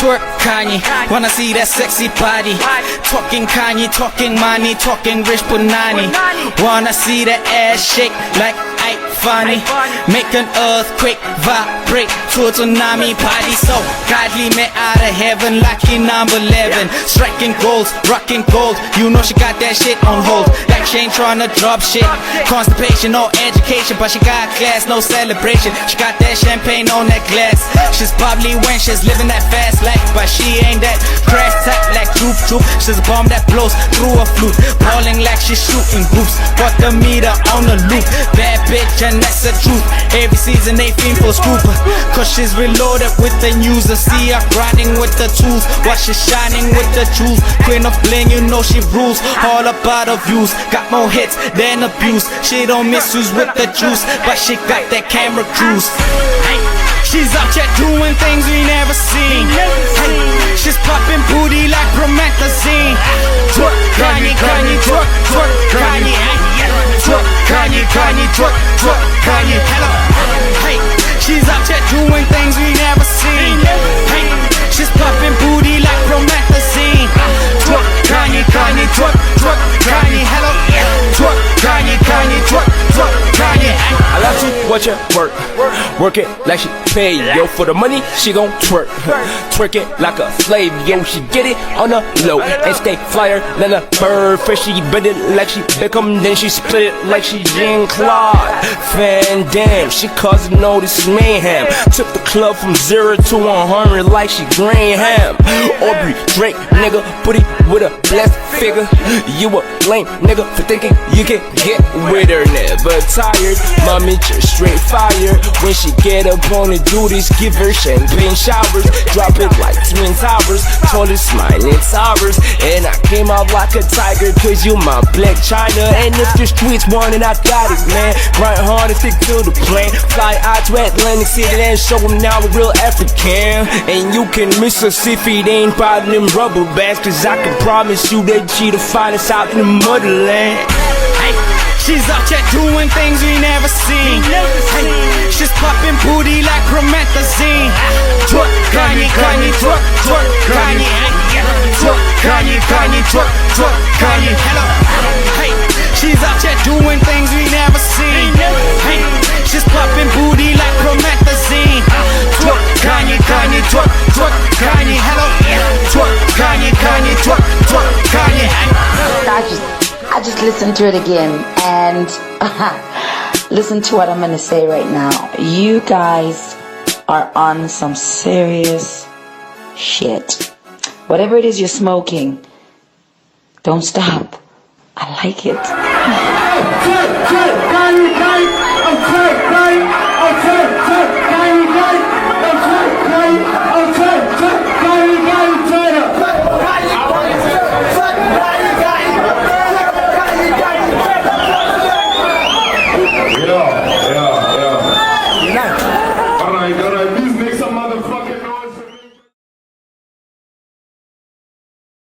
Twerk Kanye, wanna see that sexy body. Talking Kanye, talking money, talking rich punani. Wanna see that ass shake like Ike Funny. Make an earthquake vibrate to a tsunami party. So godly, met out of heaven, lucky number 11. Striking goals, rocking gold. You know she got that shit on hold. Like she ain't tryna drop shit. Constipation, no education, but she got class, no celebration. She got that champagne on that glass. She's bubbly when she's living that fast life, but she ain't that crash type like Troop Troop. She's a bomb that blows through a flute, balling like she's shooting hoops. Got the meter on the loop, bad bitch and that's the truth. Every season they fiend for scooper, cause she's reloaded with the news. I see her grinding with the tools, while she's shining with the jewels. Queen of bling, you know she rules, all about her views. Got more hits than abuse. She don't misuse with the juice, but she got that camera cruise. Hey, she's out here doing things we never seen. Hey, she's popping booty like promethazine. Twerk Kanye, Kanye, twerk, twerk Kanye. Twerk Kanye, Kanye, twerk, twerk Kanye. Hello. Hey, she's out here doing things we never seen. Hey, she's popping booty like promethazine. Twerk Kanye, Kanye, twerk, twerk Kanye. Hello. Twerk Kanye, Kanye, twerk, twerk Kanye. I love to watch her work it like she paid. Yo, for the money, she gon' twerk. Twerk it like a slave, yo, she get it on the low. And stay flyer than a bird. First she bend it like she Beckham, then she split it like she Jean-Claude Van Damme. She causing all this mayhem. Took the club from 0 to 100 like she Graham. Aubrey Drake, nigga, put it with a blessed figure. You a lame nigga for thinking you can get with her. Never tired, mommy just straight fire. When she get up on the duties, give her champagne showers. Drop it like twin towers, told her smiling towers. And I came out like a tiger, cause you my black China. And if the streets want it, I got it, man. Grind hard and stick to the plan. Fly out to Atlantic City and show them now a real African. And you can miss us if it ain't by them rubber bands, cause I can promise you that she the finest out in the motherland. Hey, she's out here doing things we never seen. Hey, she's popping booty like promethazine. Twerk Kanye, Kanye, twerk, twerk Kanye. Twerk Kanye, Kanye, twerk, twerk Kanye. Hello. Hey, she's out here doing things we never seen. Hey, she's popping booty like promethazine. Twerk Kanye, Kanye, twerk, twerk Kanye. Hello. Twerk Kanye, Kanye, twerk, twerk Kanye. I just listened to it again and listen to what I'm gonna say right now. You guys are on some serious shit. Whatever it is you're smoking, don't stop. I like it.